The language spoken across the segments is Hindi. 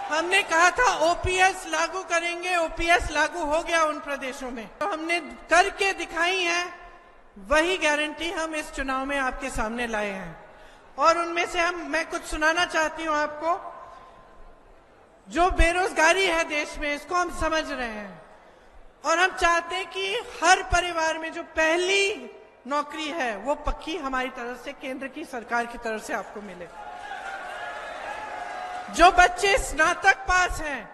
हमने कहा था ओपीएस लागू करेंगे, ओपीएस लागू हो गया उन प्रदेशों में। तो हमने करके दिखाई है, वही गारंटी हम इस चुनाव में आपके सामने लाए हैं। और उनमें से मैं कुछ सुनाना चाहती हूं आपको। जो बेरोजगारी है देश में, इसको हम समझ रहे हैं और हम चाहते हैं कि हर परिवार में जो पहली नौकरी है वो पक्की हमारी तरफ से, केंद्र की सरकार की तरफ से आपको मिले। जो बच्चे स्नातक पास हैं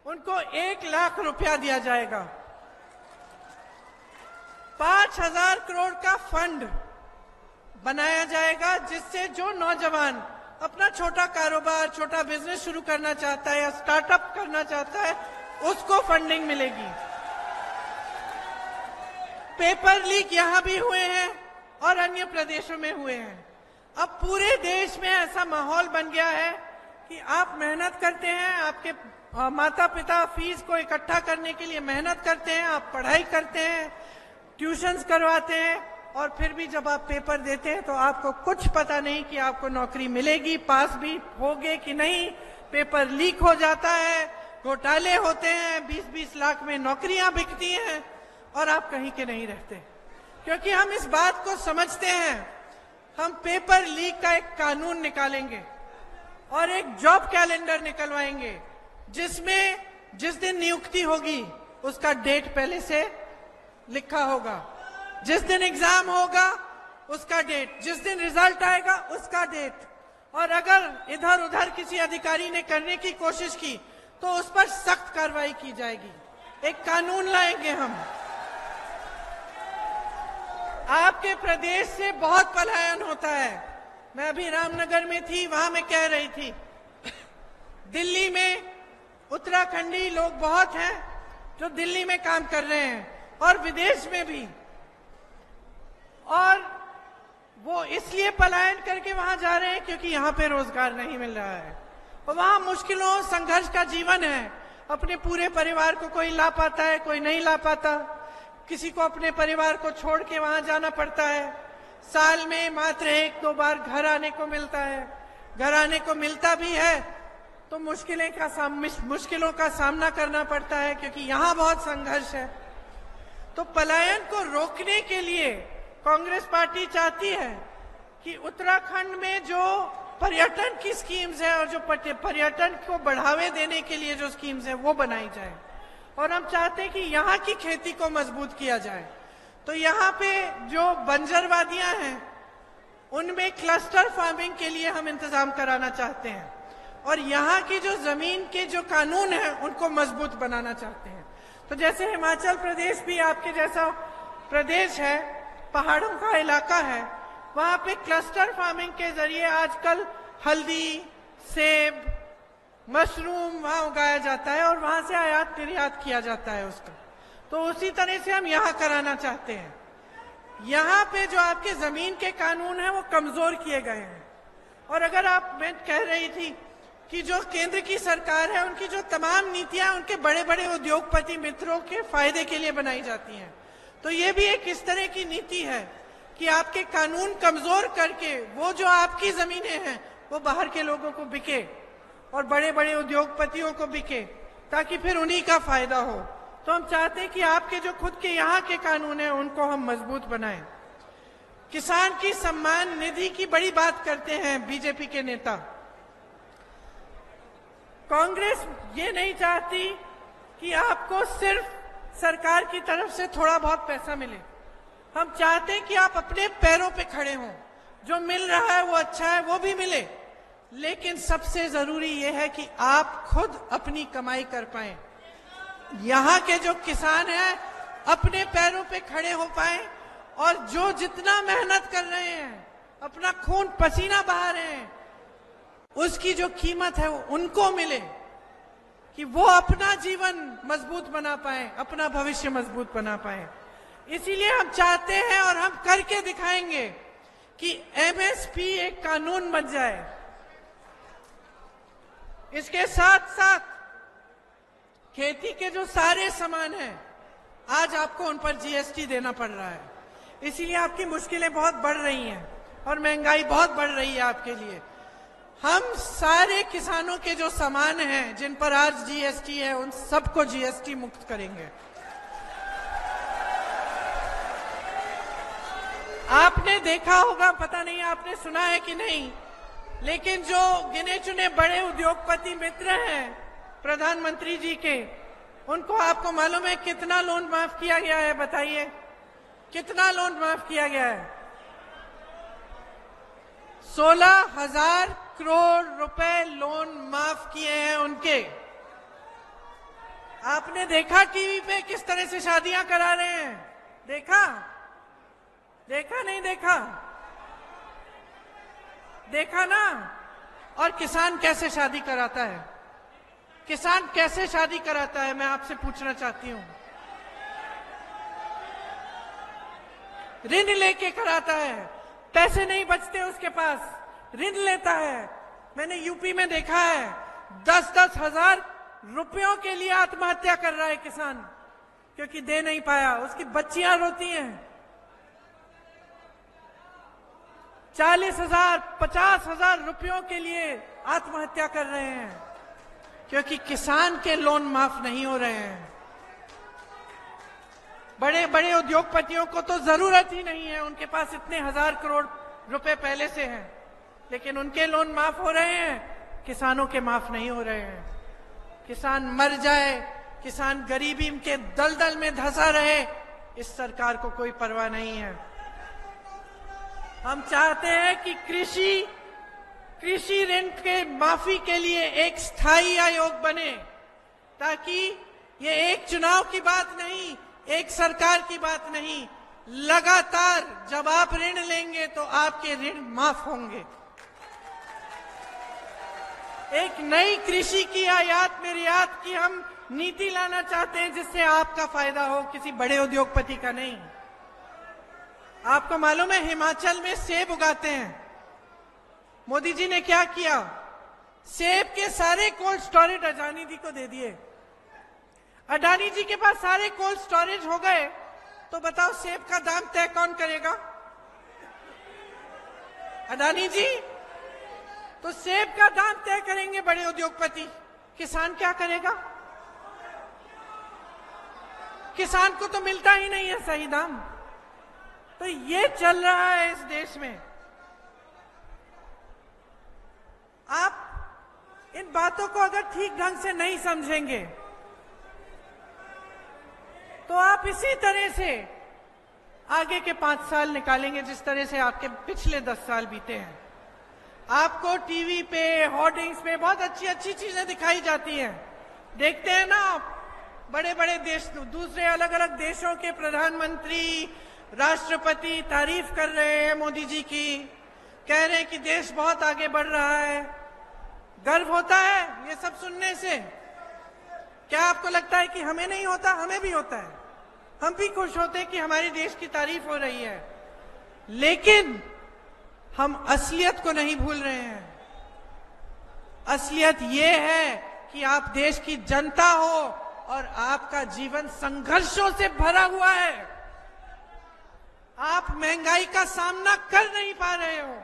उनको 1 लाख रुपया दिया जाएगा। 5,000 करोड़ का फंड बनाया जाएगा जिससे जो नौजवान अपना छोटा कारोबार, छोटा बिजनेस शुरू करना चाहता है या स्टार्टअप करना चाहता है, उसको फंडिंग मिलेगी। पेपर लीक यहां भी हुए हैं और अन्य प्रदेशों में हुए हैं। अब पूरे देश में ऐसा माहौल बन गया है कि आप मेहनत करते हैं, आपके माता पिता फीस को इकट्ठा करने के लिए मेहनत करते हैं, आप पढ़ाई करते हैं, ट्यूशंस करवाते हैं, और फिर भी जब आप पेपर देते हैं तो आपको कुछ पता नहीं कि आपको नौकरी मिलेगी, पास भी होगे कि नहीं। पेपर लीक हो जाता है, घोटाले होते हैं, 20-20 लाख में नौकरियां बिकती हैं और आप कहीं के नहीं रहते। क्योंकि हम इस बात को समझते हैं, हम पेपर लीक का एक कानून निकालेंगे और एक जॉब कैलेंडर निकलवाएंगे जिसमें जिस दिन नियुक्ति होगी उसका डेट पहले से लिखा होगा, जिस दिन एग्जाम होगा उसका डेट, जिस दिन रिजल्ट आएगा उसका डेट। और अगर इधर उधर किसी अधिकारी ने करने की कोशिश की तो उस पर सख्त कार्रवाई की जाएगी। एक कानून लाएंगे हम। आपके प्रदेश से बहुत पलायन होता है। मैं अभी रामनगर में थी, वहां मैं कह रही थी, दिल्ली में उत्तराखंडी लोग बहुत हैं जो दिल्ली में काम कर रहे हैं और विदेश में भी, और वो इसलिए पलायन करके वहां जा रहे हैं क्योंकि यहां पे रोजगार नहीं मिल रहा है और वहां मुश्किलों संघर्ष का जीवन है। अपने पूरे परिवार को कोई ला पाता है, कोई नहीं ला पाता, किसी को अपने परिवार को छोड़ के वहां जाना पड़ता है। साल में मात्र 1-2 बार घर आने को मिलता है। घर आने को मिलता भी है तो मुश्किलों का सामना करना पड़ता है क्योंकि यहां बहुत संघर्ष है। तो पलायन को रोकने के लिए कांग्रेस पार्टी चाहती है कि उत्तराखंड में जो पर्यटन की स्कीम्स है और जो पर्यटन को बढ़ावे देने के लिए जो स्कीम्स है वो बनाई जाए, और हम चाहते हैं कि यहाँ की खेती को मजबूत किया जाए। तो यहाँ पे जो बंजर वादियां हैं उनमें क्लस्टर फार्मिंग के लिए हम इंतजाम कराना चाहते हैं और यहाँ की जो जमीन के जो कानून है उनको मजबूत बनाना चाहते हैं। तो जैसे हिमाचल प्रदेश भी आपके जैसा प्रदेश है, पहाड़ों का इलाका है, वहां पे क्लस्टर फार्मिंग के जरिए आजकल हल्दी, सेब, मशरूम वहां उगाया जाता है और वहां से आयात निर्यात किया जाता है उसका। तो उसी तरह से हम यहाँ कराना चाहते हैं। यहाँ पे जो आपके जमीन के कानून हैं वो कमजोर किए गए हैं। और अगर मैं कह रही थी कि जो केंद्र की सरकार है उनकी जो तमाम नीतियां उनके बड़े बड़े उद्योगपति मित्रों के फायदे के लिए बनाई जाती हैं, तो ये भी एक इस तरह की नीति है कि आपके कानून कमजोर करके वो जो आपकी जमीनें हैं वो बाहर के लोगों को बिके और बड़े बड़े उद्योगपतियों को बिके ताकि फिर उन्हीं का फायदा हो। तो हम चाहते हैं कि आपके जो खुद के यहाँ के कानून हैं उनको हम मजबूत बनाएं। किसान की सम्मान निधि की बड़ी बात करते हैं बीजेपी के नेता। कांग्रेस ये नहीं चाहती कि आपको सिर्फ सरकार की तरफ से थोड़ा बहुत पैसा मिले। हम चाहते हैं कि आप अपने पैरों पे खड़े हों, जो मिल रहा है वो अच्छा है, वो भी मिले, लेकिन सबसे जरूरी ये है कि आप खुद अपनी कमाई कर पाएं। यहाँ के जो किसान हैं अपने पैरों पे खड़े हो पाएं और जो जितना मेहनत कर रहे हैं, अपना खून पसीना बहा रहे हैं, उसकी जो कीमत है वो उनको मिले कि वो अपना जीवन मजबूत बना पाए, अपना भविष्य मजबूत बना पाए। इसीलिए हम चाहते हैं और हम करके दिखाएंगे कि एमएसपी एक कानून बन जाए। इसके साथ साथ खेती के जो सारे सामान हैं आज आपको उन पर जीएसटी देना पड़ रहा है, इसीलिए आपकी मुश्किलें बहुत बढ़ रही हैं और महंगाई बहुत बढ़ रही है आपके लिए। हम सारे किसानों के जो सामान हैं जिन पर आज जीएसटी है, उन सबको जीएसटी मुक्त करेंगे। आपने देखा होगा, पता नहीं आपने सुना है कि नहीं, लेकिन जो गिने चुने बड़े उद्योगपति मित्र हैं प्रधानमंत्री जी के, उनको आपको मालूम है कितना लोन माफ किया गया है? बताइए, कितना लोन माफ किया गया है? 16,000 करोड़ रुपए लोन माफ किए हैं उनके। आपने देखा टीवी पे किस तरह से शादियां करा रहे हैं? देखा? देखा नहीं देखा? देखा ना? और किसान कैसे शादी कराता है? किसान कैसे शादी कराता है, मैं आपसे पूछना चाहती हूं। ऋण लेके कराता है, पैसे नहीं बचते उसके पास, ऋण लेता है। मैंने यूपी में देखा है 10-10 हजार रुपयों के लिए आत्महत्या कर रहा है किसान, क्योंकि दे नहीं पाया। उसकी बच्चियां रोती हैं। 40,000 50,000 रुपयों के लिए आत्महत्या कर रहे हैं, क्योंकि किसान के लोन माफ नहीं हो रहे हैं। बड़े बड़े उद्योगपतियों को तो जरूरत ही नहीं है, उनके पास इतने 1000 करोड़ रुपए पहले से हैं, लेकिन उनके लोन माफ हो रहे हैं, किसानों के माफ नहीं हो रहे हैं। किसान मर जाए, किसान गरीबी के दलदल में धंसा रहे, इस सरकार को कोई परवाह नहीं है। हम चाहते हैं कि कृषि ऋण के माफी के लिए एक स्थायी आयोग बने, ताकि ये एक चुनाव की बात नहीं, एक सरकार की बात नहीं, लगातार जब आप ऋण लेंगे तो आपके ऋण माफ होंगे। एक नई कृषि की आयात निर्यात की हम नीति लाना चाहते हैं, जिससे आपका फायदा हो, किसी बड़े उद्योगपति का नहीं। आपको मालूम है हिमाचल में सेब उगाते हैं। मोदी जी ने क्या किया? सेब के सारे कोल्ड स्टोरेज अडानी जी को दे दिए। अडानी जी के पास सारे कोल्ड स्टोरेज हो गए, तो बताओ सेब का दाम तय कौन करेगा? अडानी जी। तो सेब का दाम तय करेंगे बड़े उद्योगपति, किसान क्या करेगा? किसान को तो मिलता ही नहीं है सही दाम। तो ये चल रहा है इस देश में। आप इन बातों को अगर ठीक ढंग से नहीं समझेंगे, तो आप इसी तरह से आगे के 5 साल निकालेंगे, जिस तरह से आपके पिछले 10 साल बीते हैं। आपको टीवी पे, होर्डिंग्स पे बहुत अच्छी अच्छी चीजें दिखाई जाती हैं। देखते हैं ना आप, बड़े बड़े देश, दूसरे अलग अलग देशों के प्रधानमंत्री, राष्ट्रपति तारीफ कर रहे हैं मोदी जी की, कह रहे हैं कि देश बहुत आगे बढ़ रहा है। गर्व होता है ये सब सुनने से। क्या आपको लगता है कि हमें नहीं होता? हमें भी होता है। हम भी खुश होते हैं कि हमारे देश की तारीफ हो रही है, लेकिन हम असलियत को नहीं भूल रहे हैं। असलियत ये है कि आप देश की जनता हो और आपका जीवन संघर्षों से भरा हुआ है। आप महंगाई का सामना कर नहीं पा रहे हो,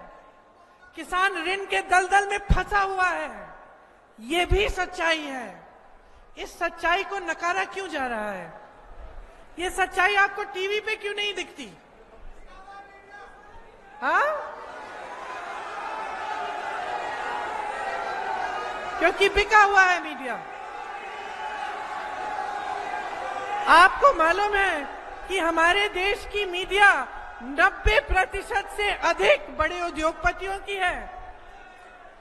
किसान ऋण के दलदल में फंसा हुआ है। ये भी सच्चाई है। इस सच्चाई को नकारा क्यों जा रहा है? ये सच्चाई आपको टीवी पे क्यों नहीं दिखती? हाँ? क्योंकि बिका हुआ है मीडिया। आपको मालूम है कि हमारे देश की मीडिया 90% से अधिक बड़े उद्योगपतियों की है।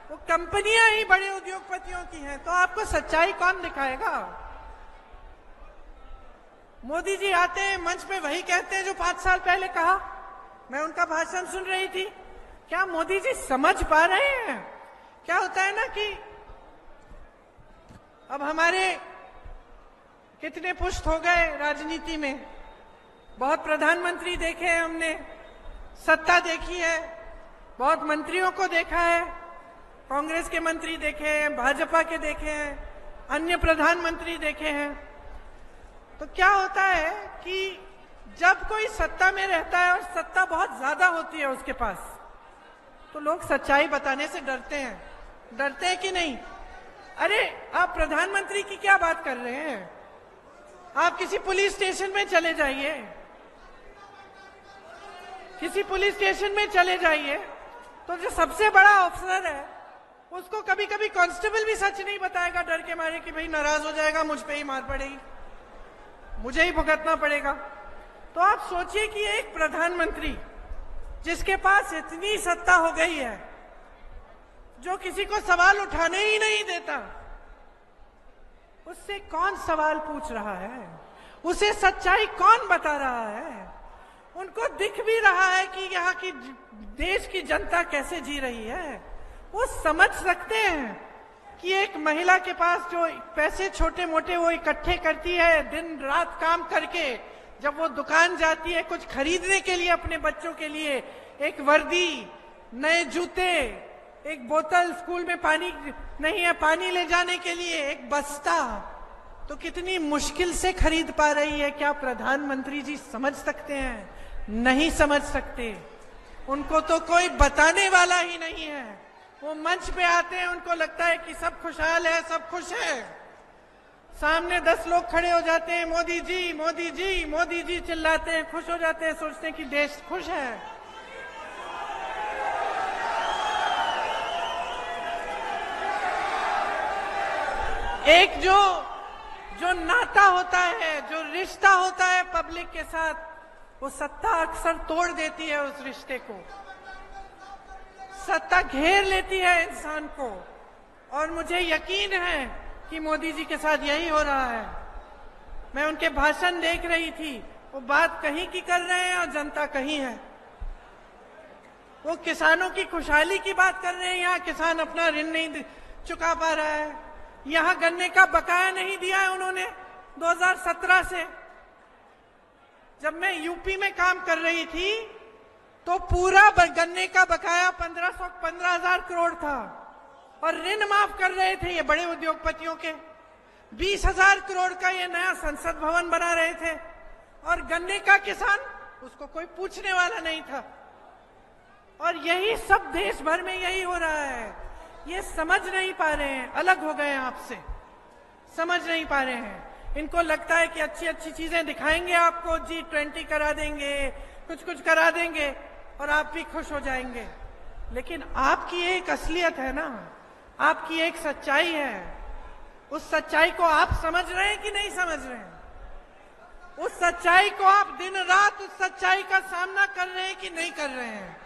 वो कंपनियां ही बड़े उद्योगपतियों की हैं। तो आपको सच्चाई कौन दिखाएगा? मोदी जी आते हैं मंच पे, वही कहते हैं जो 5 साल पहले कहा। मैं उनका भाषण सुन रही थी। क्या मोदी जी समझ पा रहे हैं? क्या होता है ना कि अब हमारे कितने पुष्ट हो गए राजनीति में, बहुत प्रधानमंत्री देखे हैं हमने, सत्ता देखी है, बहुत मंत्रियों को देखा है, कांग्रेस के मंत्री देखे हैं, भाजपा के देखे हैं, अन्य प्रधानमंत्री देखे हैं। तो क्या होता है कि जब कोई सत्ता में रहता है और सत्ता बहुत ज्यादा होती है उसके पास, तो लोग सच्चाई बताने से डरते हैं। डरते हैं कि नहीं? अरे आप प्रधानमंत्री की क्या बात कर रहे हैं? आप किसी पुलिस स्टेशन में चले जाइए, किसी पुलिस स्टेशन में चले जाइए, तो जो सबसे बड़ा अफसर है उसको कभी कभी कांस्टेबल भी सच नहीं बताएगा, डर के मारे कि भाई नाराज हो जाएगा, मुझ पे ही मार पड़ेगी, मुझे ही भुगतना पड़ेगा। तो आप सोचिए कि एक प्रधानमंत्री जिसके पास इतनी सत्ता हो गई है, जो किसी को सवाल उठाने ही नहीं देता, उससे कौन सवाल पूछ रहा है? उसे सच्चाई कौन बता रहा है? उनको दिख भी रहा है कि यहाँ की देश की जनता कैसे जी रही है। वो समझ सकते हैं कि एक महिला के पास जो पैसे छोटे मोटे वो इकट्ठे करती है दिन रात काम करके, जब वो दुकान जाती है कुछ खरीदने के लिए अपने बच्चों के लिए, एक वर्दी, नए जूते, एक बोतल, स्कूल में पानी नहीं है पानी ले जाने के लिए एक बस्ता, तो कितनी मुश्किल से खरीद पा रही है। क्या प्रधानमंत्री जी समझ सकते हैं? नहीं समझ सकते। उनको तो कोई बताने वाला ही नहीं है। वो मंच पे आते हैं, उनको लगता है कि सब खुशहाल है, सब खुश है। सामने 10 लोग खड़े हो जाते हैं, मोदी जी मोदी जी मोदी जी चिल्लाते हैं, खुश हो जाते हैं, सोचते हैं कि देश खुश है। एक जो नाता होता है, जो रिश्ता होता है पब्लिक के साथ, वो सत्ता अक्सर तोड़ देती है उस रिश्ते को। सत्ता घेर लेती है इंसान को, और मुझे यकीन है कि मोदी जी के साथ यही हो रहा है। मैं उनके भाषण देख रही थी, वो बात कहीं की कर रहे हैं और जनता कहीं है। वो किसानों की खुशहाली की बात कर रहे हैं, यहाँ किसान अपना ऋण नहीं चुका पा रहा है, यहाँ गन्ने का बकाया नहीं दिया है उन्होंने 2017 से। जब मैं यूपी में काम कर रही थी तो पूरा गन्ने का बकाया 15,000 करोड़ था, और ऋण माफ कर रहे थे ये बड़े उद्योगपतियों के। 20,000 करोड़ का ये नया संसद भवन बना रहे थे, और गन्ने का किसान, उसको कोई पूछने वाला नहीं था। और यही सब देश भर में यही हो रहा है। ये समझ नहीं पा रहे हैं, अलग हो गए हैं आपसे, समझ नहीं पा रहे हैं। इनको लगता है कि अच्छी अच्छी चीजें दिखाएंगे आपको, G20 करा देंगे, कुछ कुछ करा देंगे और आप भी खुश हो जाएंगे। लेकिन आपकी एक असलियत है ना, आपकी एक सच्चाई है। उस सच्चाई को आप समझ रहे हैं कि नहीं समझ रहे हैं? उस सच्चाई को आप दिन रात उस सच्चाई का सामना कर रहे हैं कि नहीं कर रहे हैं?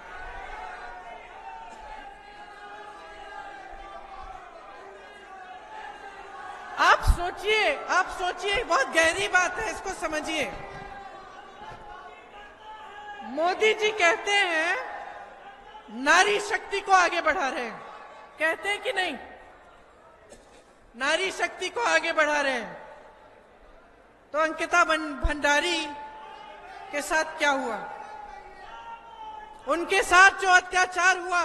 आप सोचिए, बहुत गहरी बात है, इसको समझिए। मोदी जी कहते हैं नारी शक्ति को आगे बढ़ा रहे हैं, कहते हैं कि नहीं? नारी शक्ति को आगे बढ़ा रहे हैं। तो अंकिता भंडारी के साथ क्या हुआ? उनके साथ जो अत्याचार हुआ,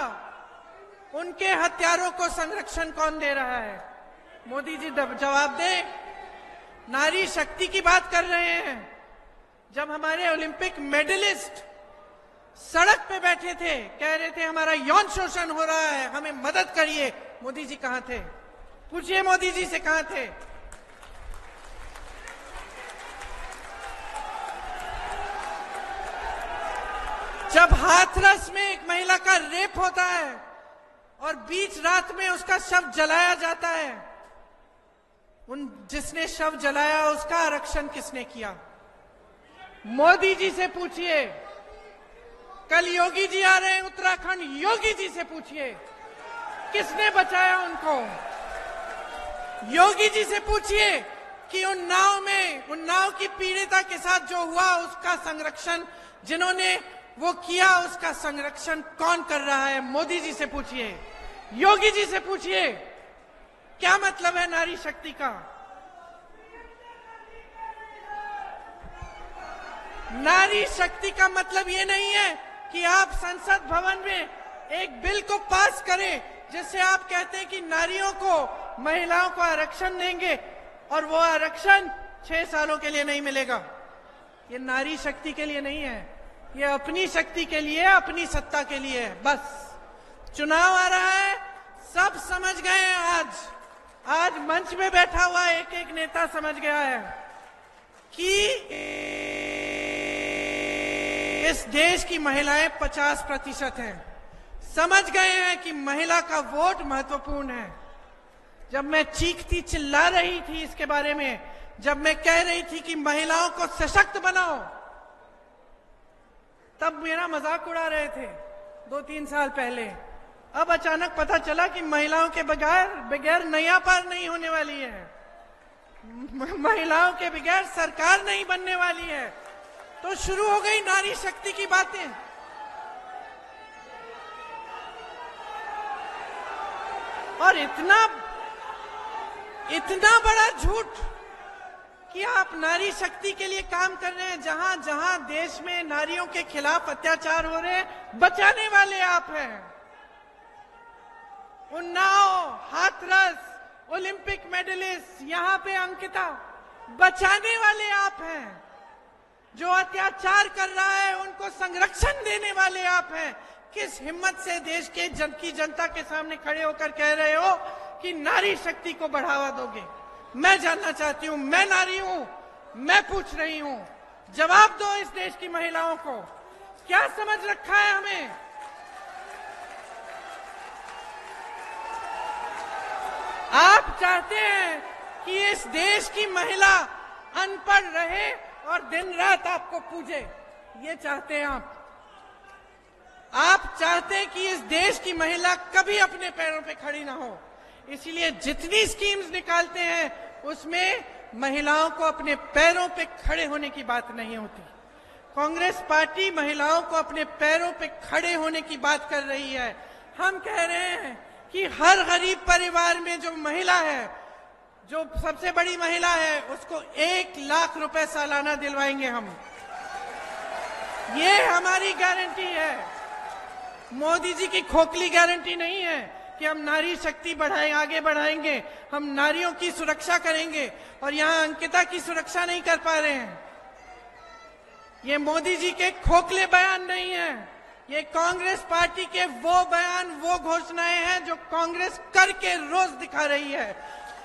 उनके हत्यारों को संरक्षण कौन दे रहा है? मोदी जी जवाब दें। नारी शक्ति की बात कर रहे हैं। जब हमारे ओलंपिक मेडलिस्ट सड़क पे बैठे थे, कह रहे थे हमारा यौन शोषण हो रहा है, हमें मदद करिए, मोदी जी कहां थे? पूछिए मोदी जी से, कहां थे? जब हाथरस में एक महिला का रेप होता है और बीच रात में उसका शव जलाया जाता है, जिसने शव जलाया उसका आरक्षण किसने किया? मोदी जी से पूछिए। कल योगी जी आ रहे हैं उत्तराखंड, योगी जी से पूछिए किसने बचाया उनको। योगी जी से पूछिए कि उन नाव की पीड़िता के साथ जो हुआ उसका संरक्षण, जिन्होंने वो किया, उसका संरक्षण कौन कर रहा है? मोदी जी से पूछिए, योगी जी से पूछिए। क्या मतलब है नारी शक्ति का? नारी शक्ति का मतलब ये नहीं है कि आप संसद भवन में एक बिल को पास करें जिससे आप कहते हैं कि नारियों को, महिलाओं को आरक्षण देंगे और वो आरक्षण 6 सालों के लिए नहीं मिलेगा। ये नारी शक्ति के लिए नहीं है, ये अपनी शक्ति के लिए, अपनी सत्ता के लिए है। बस चुनाव आ रहा है, सब समझ गए हैं। आज मंच में बैठा हुआ एक एक नेता समझ गया है कि इस देश की महिलाएं 50% हैं। समझ गए हैं कि महिला का वोट महत्वपूर्ण है। जब मैं चीखती चिल्ला रही थी इसके बारे में, जब मैं कह रही थी कि महिलाओं को सशक्त बनाओ, तब मेरा मजाक उड़ा रहे थे 2-3 साल पहले। अब अचानक पता चला कि महिलाओं के बगैर नैया पार नहीं होने वाली है, महिलाओं के बगैर सरकार नहीं बनने वाली है। तो शुरू हो गई नारी शक्ति की बातें। और इतना बड़ा झूठ कि आप नारी शक्ति के लिए काम कर रहे हैं। जहां जहां देश में नारियों के खिलाफ अत्याचार हो रहे हैं, बचाने वाले आप हैं। उन्नाव, हाथरस, ओलंपिक मेडलिस्ट, यहां पे अंकिता, बचाने वाले आप हैं। जो अत्याचार कर रहा है उनको संरक्षण देने वाले आप हैं। किस हिम्मत से देश के की जनता के सामने खड़े होकर कह रहे हो कि नारी शक्ति को बढ़ावा दोगे? मैं जानना चाहती हूं, मैं नारी हूं, मैं पूछ रही हूं, जवाब दो इस देश की महिलाओं को। क्या समझ रखा है हमें? आप चाहते हैं कि इस देश की महिला अनपढ़ रहे और दिन रात आपको पूजे, ये चाहते हैं आप चाहते हैं कि इस देश की महिला कभी अपने पैरों पे खड़ी ना हो। इसलिए जितनी स्कीम्स निकालते हैं उसमें महिलाओं को अपने पैरों पे खड़े होने की बात नहीं होती। कांग्रेस पार्टी महिलाओं को अपने पैरों पे खड़े होने की बात कर रही है। हम कह रहे हैं कि हर गरीब परिवार में जो महिला है, जो सबसे बड़ी महिला है, उसको 1 लाख रुपए सालाना दिलवाएंगे हम। ये हमारी गारंटी है। मोदी जी की खोखली गारंटी नहीं है कि हम नारी शक्ति आगे बढ़ाएंगे, हम नारियों की सुरक्षा करेंगे और यहां अंकिता की सुरक्षा नहीं कर पा रहे हैं। ये मोदी जी के खोखले बयान नहीं है, ये कांग्रेस पार्टी के वो बयान, वो घोषणाएं हैं जो कांग्रेस करके रोज दिखा रही है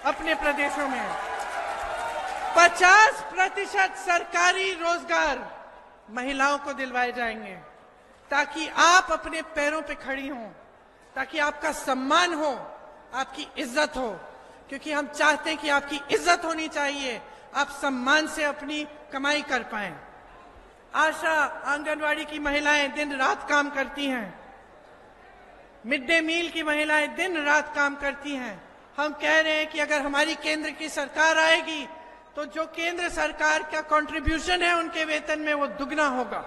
अपने प्रदेशों में। 50% सरकारी रोजगार महिलाओं को दिलवाए जाएंगे ताकि आप अपने पैरों पे खड़ी हों, ताकि आपका सम्मान हो, आपकी इज्जत हो। क्योंकि हम चाहते हैं कि आपकी इज्जत होनी चाहिए, आप सम्मान से अपनी कमाई कर पाएं। आशा, आंगनवाड़ी की महिलाएं दिन रात काम करती हैं, मिड डे मील की महिलाएं दिन रात काम करती हैं। हम कह रहे हैं कि अगर हमारी केंद्र की सरकार आएगी तो जो केंद्र सरकार का कंट्रीब्यूशन है उनके वेतन में वो दुगना होगा।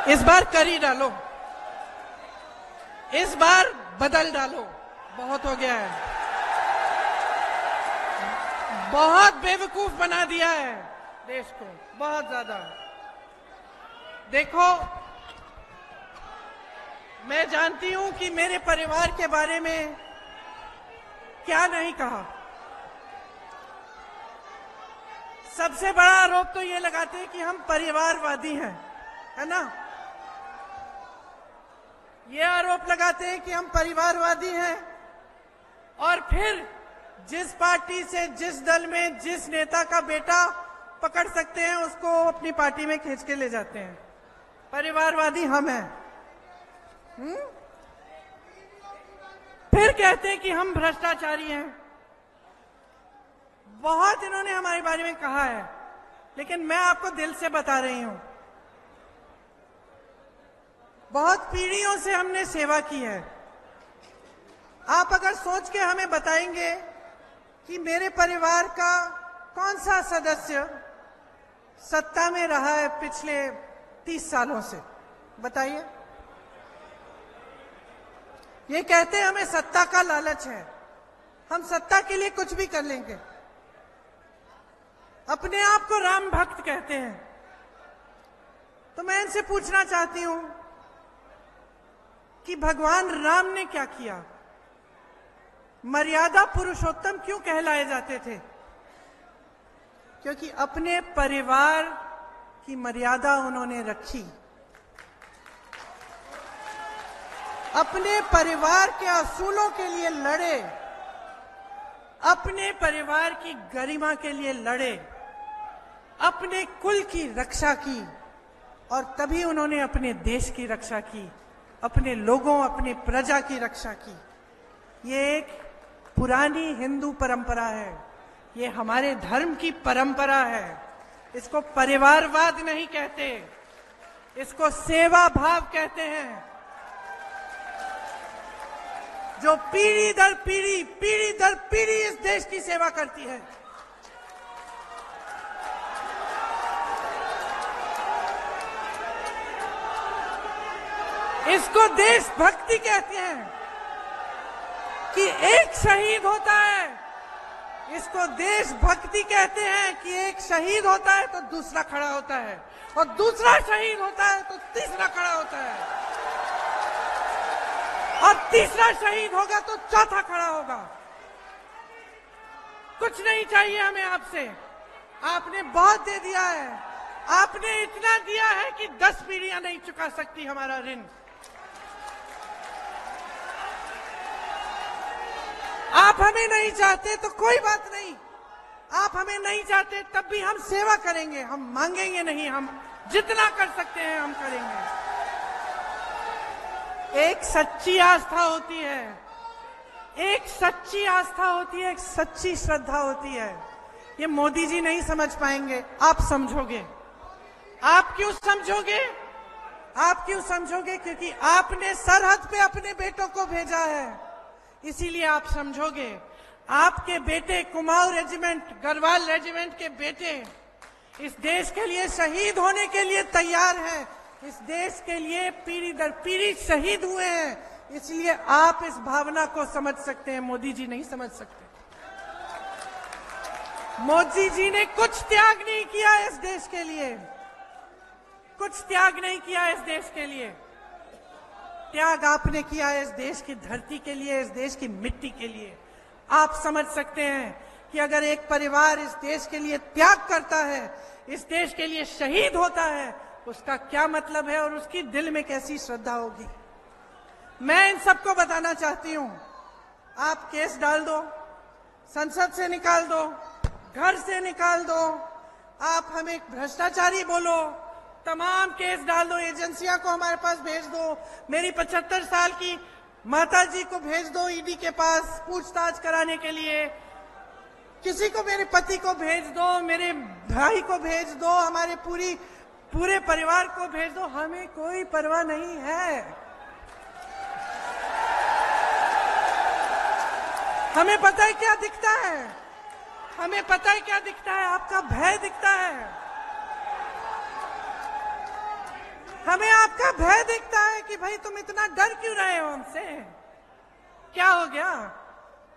इस बार कर ही डालो, इस बार बदल डालो, बहुत हो गया है, बहुत बेवकूफ बना दिया है देश को, बहुत ज्यादा। देखो, मैं जानती हूं कि मेरे परिवार के बारे में क्या नहीं कहा। सबसे बड़ा आरोप तो ये लगाते हैं कि हम परिवारवादी हैं, है ना? ये आरोप लगाते हैं कि हम परिवारवादी हैं और फिर जिस पार्टी से, जिस दल में, जिस नेता का बेटा पकड़ सकते हैं उसको अपनी पार्टी में खींच के ले जाते हैं। परिवारवादी हम हैं। फिर कहते हैं कि हम भ्रष्टाचारी हैं। बहुत इन्होंने हमारे बारे में कहा है, लेकिन मैं आपको दिल से बता रही हूं, बहुत पीढ़ियों से हमने सेवा की है। आप अगर सोच के हमें बताएंगे कि मेरे परिवार का कौन सा सदस्य सत्ता में रहा है पिछले 30 सालों से, बताइए। ये कहते हैं हमें सत्ता का लालच है, हम सत्ता के लिए कुछ भी कर लेंगे। अपने आप को राम भक्त कहते हैं। तो मैं इनसे पूछना चाहती हूं कि भगवान राम ने क्या किया? मर्यादा पुरुषोत्तम क्यों कहलाए जाते थे? क्योंकि अपने परिवार की मर्यादा उन्होंने रखी, अपने परिवार के असूलों के लिए लड़े, अपने परिवार की गरिमा के लिए लड़े, अपने कुल की रक्षा की, और तभी उन्होंने अपने देश की रक्षा की, अपने लोगों, अपने प्रजा की रक्षा की। ये एक पुरानी हिंदू परंपरा है, ये हमारे धर्म की परंपरा है। इसको परिवारवाद नहीं कहते, इसको सेवा भाव कहते हैं, जो पीढ़ी दर पीढ़ी इस देश की सेवा करती है। इसको देशभक्ति कहते हैं कि एक शहीद होता है, इसको देशभक्ति कहते हैं कि एक शहीद होता है तो दूसरा खड़ा होता है, और दूसरा शहीद होता है तो तीसरा खड़ा होता है, और तीसरा शहीद होगा तो चौथा खड़ा होगा। कुछ नहीं चाहिए हमें आपसे, आपने बहुत दे दिया है। आपने इतना दिया है कि 10 पीढ़ियां नहीं चुका सकती हमारा ऋण। आप हमें नहीं चाहते तो कोई बात नहीं, आप हमें नहीं चाहते तब भी हम सेवा करेंगे, हम मांगेंगे नहीं, हम जितना कर सकते हैं हम करेंगे। एक सच्ची आस्था होती है, एक सच्ची आस्था होती है, एक सच्ची श्रद्धा होती है। ये मोदी जी नहीं समझ पाएंगे, आप समझोगे। आप क्यों समझोगे? आप क्यों समझोगे? क्योंकि आपने सरहद पे अपने बेटों को भेजा है, इसीलिए आप समझोगे। आपके बेटे कुमाऊं रेजिमेंट, गढ़वाल रेजिमेंट के बेटे इस देश के लिए शहीद होने के लिए तैयार हैं, इस देश के लिए पीढ़ी दर पीढ़ी शहीद हुए हैं, इसलिए आप इस भावना को समझ सकते हैं, मोदी जी नहीं समझ सकते। मोदी जी ने कुछ त्याग नहीं किया इस देश के लिए, कुछ त्याग नहीं किया इस देश के लिए। त्याग आपने किया है इस देश की धरती के लिए, इस देश की मिट्टी के लिए। आप समझ सकते हैं कि अगर एक परिवार इस देश के लिए त्याग करता है, इस देश के लिए शहीद होता है, उसका क्या मतलब है और उसकी दिल में कैसी श्रद्धा होगी। मैं इन सबको बताना चाहती हूं, आप केस डाल दो, संसद से निकाल दो, घर से निकाल दो, आप हमें भ्रष्टाचारी बोलो, तमाम केस डाल दो, एजेंसियां को हमारे पास भेज दो, मेरी 75 साल की माता जी को भेज दो ईडी के पास पूछताछ कराने के लिए, किसी को, मेरे पति को भेज दो, मेरे भाई को भेज दो, हमारे पूरे परिवार को भेज दो, हमें कोई परवाह नहीं है। हमें पता है क्या दिखता है, हमें पता है क्या दिखता है, आपका भय दिखता है, हमें आपका भय दिखता है कि भाई तुम इतना डर क्यों रहे हो हमसे, क्या हो गया,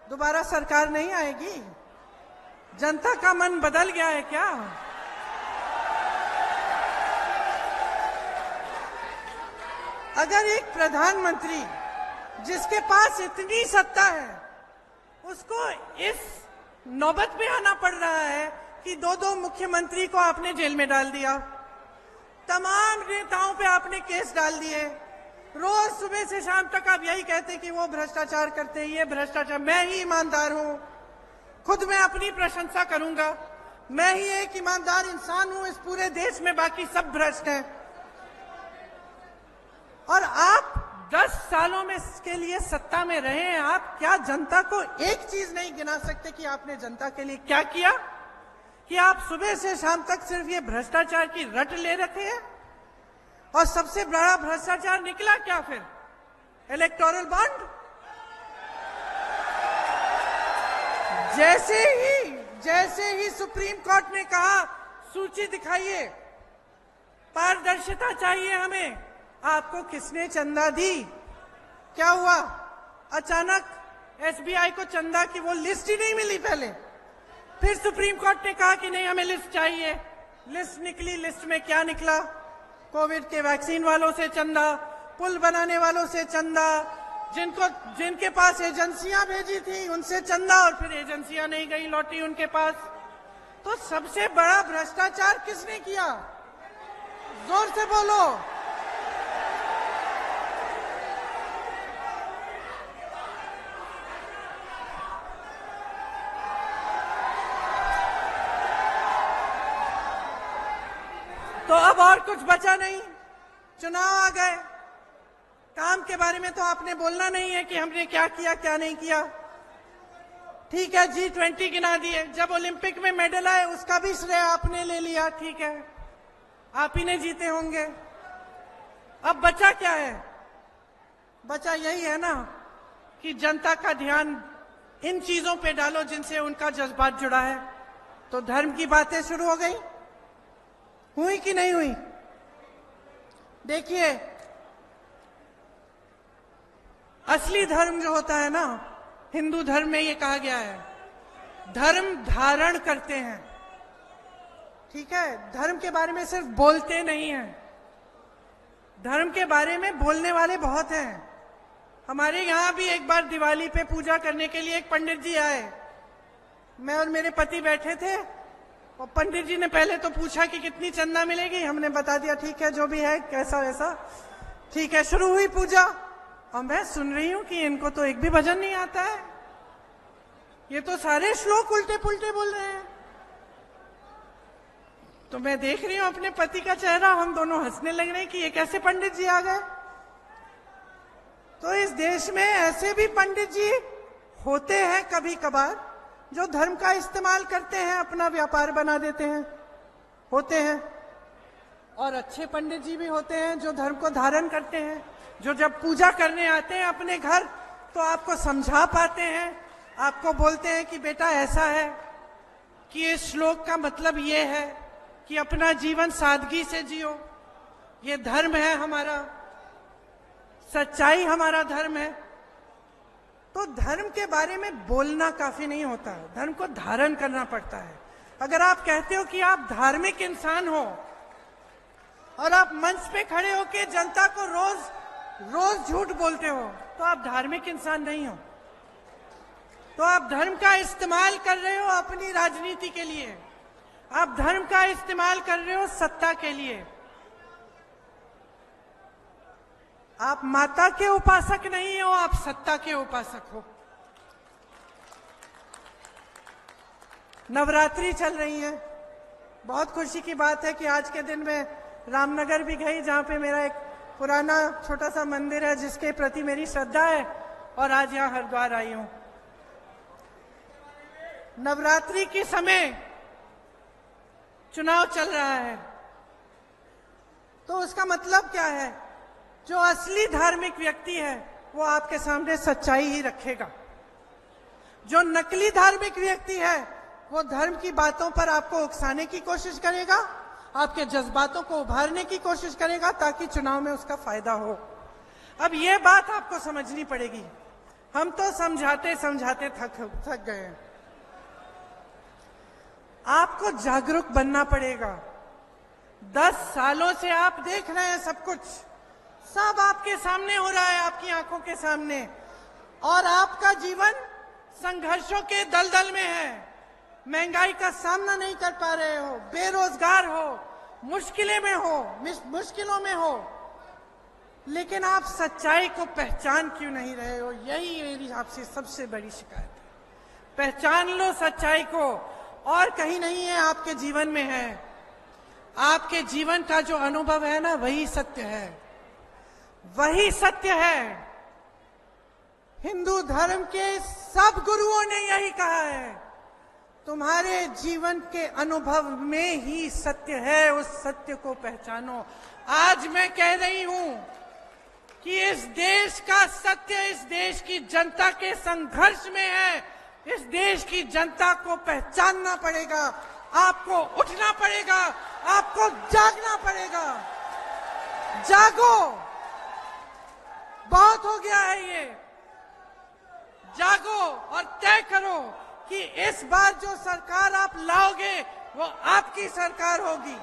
दोबारा सरकार नहीं आएगी, जनता का मन बदल गया है क्या? अगर एक प्रधानमंत्री जिसके पास इतनी सत्ता है, उसको इस नौबत पे आना पड़ रहा है कि 2-2 मुख्यमंत्री को आपने जेल में डाल दिया, तमाम नेताओं पे आपने केस डाल दिए, रोज सुबह से शाम तक आप यही कहते कि वो भ्रष्टाचार करते हैं, ये भ्रष्टाचार। मैं ही ईमानदार हूं, खुद मैं अपनी प्रशंसा करूंगा, मैं ही एक ईमानदार इंसान हूं इस पूरे देश में, बाकी सब भ्रष्ट हैं। और आप 10 सालों में के लिए सत्ता में रहे हैं, आप क्या जनता को एक चीज नहीं गिना सकते कि आपने जनता के लिए क्या किया? कि आप सुबह से शाम तक सिर्फ ये भ्रष्टाचार की रट ले रखे हैं। और सबसे बड़ा भ्रष्टाचार निकला क्या फिर? Electoral bond. जैसे ही सुप्रीम कोर्ट ने कहा सूची दिखाइए, पारदर्शिता चाहिए हमें, आपको किसने चंदा दी? क्या हुआ? अचानक एसबीआई को चंदा की वो लिस्ट ही नहीं मिली पहले। फिर सुप्रीम कोर्ट ने कहा कि नहीं हमें लिस्ट चाहिए, लिस्ट निकली, लिस्ट में क्या निकला? कोविड के वैक्सीन वालों से चंदा, पुल बनाने वालों से चंदा, जिनके पास एजेंसियां भेजी थी उनसे चंदा, और फिर एजेंसियां नहीं गई लौटी उनके पास। तो सबसे बड़ा भ्रष्टाचार किसने किया? जोर से बोलो। तो अब और कुछ बचा नहीं, चुनाव आ गए। काम के बारे में तो आपने बोलना नहीं है कि हमने क्या किया क्या नहीं किया। ठीक है, G20 गिना दिए। जब ओलंपिक में मेडल आए उसका भी श्रेय आपने ले लिया, ठीक है, आप ही ने जीते होंगे। अब बचा क्या है? बचा यही है ना कि जनता का ध्यान इन चीजों पे डालो जिनसे उनका जज्बात जुड़ा है। तो धर्म की बातें शुरू हो गई, हुई कि नहीं हुई? देखिए, असली धर्म जो होता है ना, हिंदू धर्म में ये कहा गया है, धर्म धारण करते हैं। ठीक है, धर्म के बारे में सिर्फ बोलते नहीं हैं। धर्म के बारे में बोलने वाले बहुत हैं। हमारे यहाँ भी एक बार दिवाली पे पूजा करने के लिए एक पंडित जी आए। मैं और मेरे पति बैठे थे और पंडित जी ने पहले तो पूछा कि कितनी चंदा मिलेगी। हमने बता दिया ठीक है जो भी है, कैसा वैसा, ठीक है। शुरू हुई पूजा और मैं सुन रही हूं कि इनको तो एक भी भजन नहीं आता है, ये तो सारे श्लोक उल्टे पुल्टे बोल रहे हैं। तो मैं देख रही हूं अपने पति का चेहरा, हम दोनों हंसने लग रहे हैं कि ये कैसे पंडित जी आ गए। तो इस देश में ऐसे भी पंडित जी होते हैं कभी कभार जो धर्म का इस्तेमाल करते हैं, अपना व्यापार बना देते हैं, होते हैं। और अच्छे पंडित जी भी होते हैं जो धर्म को धारण करते हैं, जो जब पूजा करने आते हैं अपने घर तो आपको समझा पाते हैं, आपको बोलते हैं कि बेटा ऐसा है कि इस श्लोक का मतलब ये है कि अपना जीवन सादगी से जियो, ये धर्म है हमारा, सच्चाई हमारा धर्म है। तो धर्म के बारे में बोलना काफी नहीं होता है, धर्म को धारण करना पड़ता है। अगर आप कहते हो कि आप धार्मिक इंसान हो और आप मंच पे खड़े होकर जनता को रोज झूठ बोलते हो तो आप धार्मिक इंसान नहीं हो। तो आप धर्म का इस्तेमाल कर रहे हो अपनी राजनीति के लिए, आप धर्म का इस्तेमाल कर रहे हो सत्ता के लिए। आप माता के उपासक नहीं हो, आप सत्ता के उपासक हो। नवरात्रि चल रही है, बहुत खुशी की बात है कि आज के दिन में रामनगर भी गई, जहां पे मेरा एक पुराना छोटा सा मंदिर है जिसके प्रति मेरी श्रद्धा है, और आज यहां हरिद्वार आई हूं। नवरात्रि के समय चुनाव चल रहा है, तो उसका मतलब क्या है? जो असली धार्मिक व्यक्ति है वो आपके सामने सच्चाई ही रखेगा। जो नकली धार्मिक व्यक्ति है वो धर्म की बातों पर आपको उकसाने की कोशिश करेगा, आपके जज्बातों को उभारने की कोशिश करेगा ताकि चुनाव में उसका फायदा हो। अब ये बात आपको समझनी पड़ेगी। हम तो समझाते समझाते थक गए हैं। आपको जागरूक बनना पड़ेगा। 10 सालों से आप देख रहे हैं, सब कुछ सब आपके सामने हो रहा है, आपकी आंखों के सामने, और आपका जीवन संघर्षों के दलदल में है। महंगाई का सामना नहीं कर पा रहे हो, बेरोजगार हो, मुश्किलों में हो, लेकिन आप सच्चाई को पहचान क्यों नहीं रहे हो? यही मेरी आपसे सबसे बड़ी शिकायत है। पहचान लो सच्चाई को, और कहीं नहीं है, आपके जीवन में है। आपके जीवन का जो अनुभव है ना, वही सत्य है, वही सत्य है। हिंदू धर्म के सब गुरुओं ने यही कहा है, तुम्हारे जीवन के अनुभव में ही सत्य है, उस सत्य को पहचानो। आज मैं कह रही हूं कि इस देश का सत्य इस देश की जनता के संघर्ष में है। इस देश की जनता को पहचानना पड़ेगा, आपको उठना पड़ेगा, आपको जागना पड़ेगा। जागो, बहुत हो गया है ये। जागो और तय करो कि इस बार जो सरकार आप लाओगे वो आपकी सरकार होगी।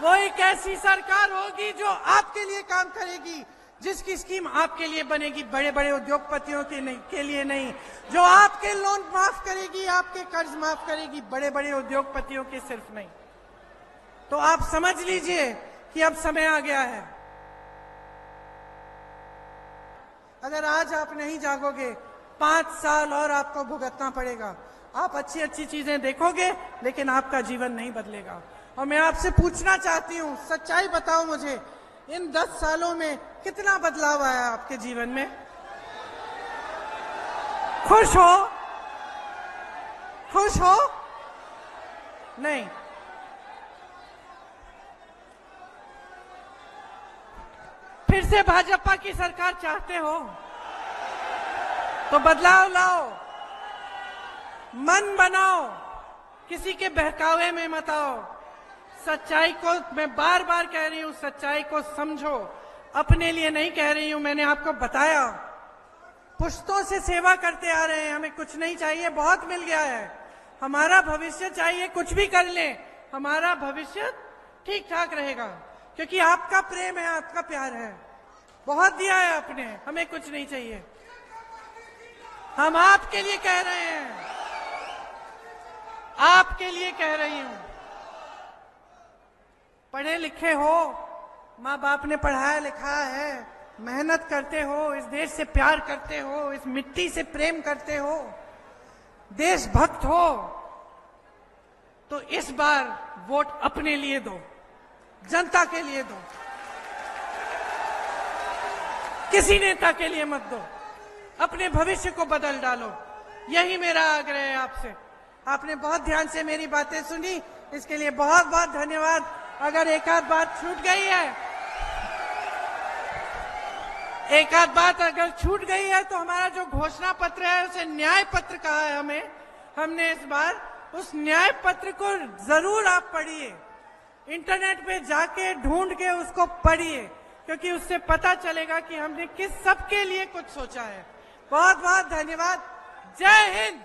वो एक ऐसी सरकार होगी जो आपके लिए काम करेगी, जिसकी स्कीम आपके लिए बनेगी, बड़े बड़े उद्योगपतियों के लिए नहीं, जो आपके लोन माफ करेगी, आपके कर्ज माफ करेगी, बड़े बड़े उद्योगपतियों के सिर्फ नहीं। तो आप समझ लीजिए कि अब समय आ गया है। अगर आज आप नहीं जागोगे, 5 साल और आपको भुगतना पड़ेगा। आप अच्छी अच्छी चीजें देखोगे, लेकिन आपका जीवन नहीं बदलेगा। और मैं आपसे पूछना चाहती हूं, सच्चाई बताओ मुझे, इन 10 सालों में कितना बदलाव आया आपके जीवन में? खुश हो? खुश हो? नहीं। फिर से भाजपा की सरकार चाहते हो तो बदलाव लाओ, मन बनाओ, किसी के बहकावे में मत आओ। सच्चाई को मैं बार बार कह रही हूं, सच्चाई को समझो। अपने लिए नहीं कह रही हूं, मैंने आपको बताया, पुश्तों से सेवा करते आ रहे हैं, हमें कुछ नहीं चाहिए, बहुत मिल गया है। हमारा भविष्य चाहिए, कुछ भी कर लें, हमारा भविष्य ठीक ठाक रहेगा, क्योंकि आपका प्रेम है, आपका प्यार है, बहुत दिया है आपने, हमें कुछ नहीं चाहिए। हम आपके लिए कह रहे हैं, आपके लिए कह रही हूं। पढ़े लिखे हो, माँ बाप ने पढ़ाया लिखाया है, मेहनत करते हो, इस देश से प्यार करते हो, इस मिट्टी से प्रेम करते हो, देशभक्त हो, तो इस बार वोट अपने लिए दो, जनता के लिए दो, किसी नेता के लिए मत दो। अपने भविष्य को बदल डालो, यही मेरा आग्रह है आपसे। आपने बहुत ध्यान से मेरी बातें सुनी, इसके लिए बहुत बहुत धन्यवाद। अगर एक आध बात छूट गई है, एक आध बात अगर छूट गई है, तो हमारा जो घोषणा पत्र है उसे न्याय पत्र कहा है हमने इस बार, उस न्याय पत्र को जरूर आप पढ़िए, इंटरनेट पे जाके ढूंढ के उसको पढ़िए, क्योंकि उससे पता चलेगा कि हमने किस सबके लिए कुछ सोचा है। बहुत बहुत धन्यवाद। जय हिंद।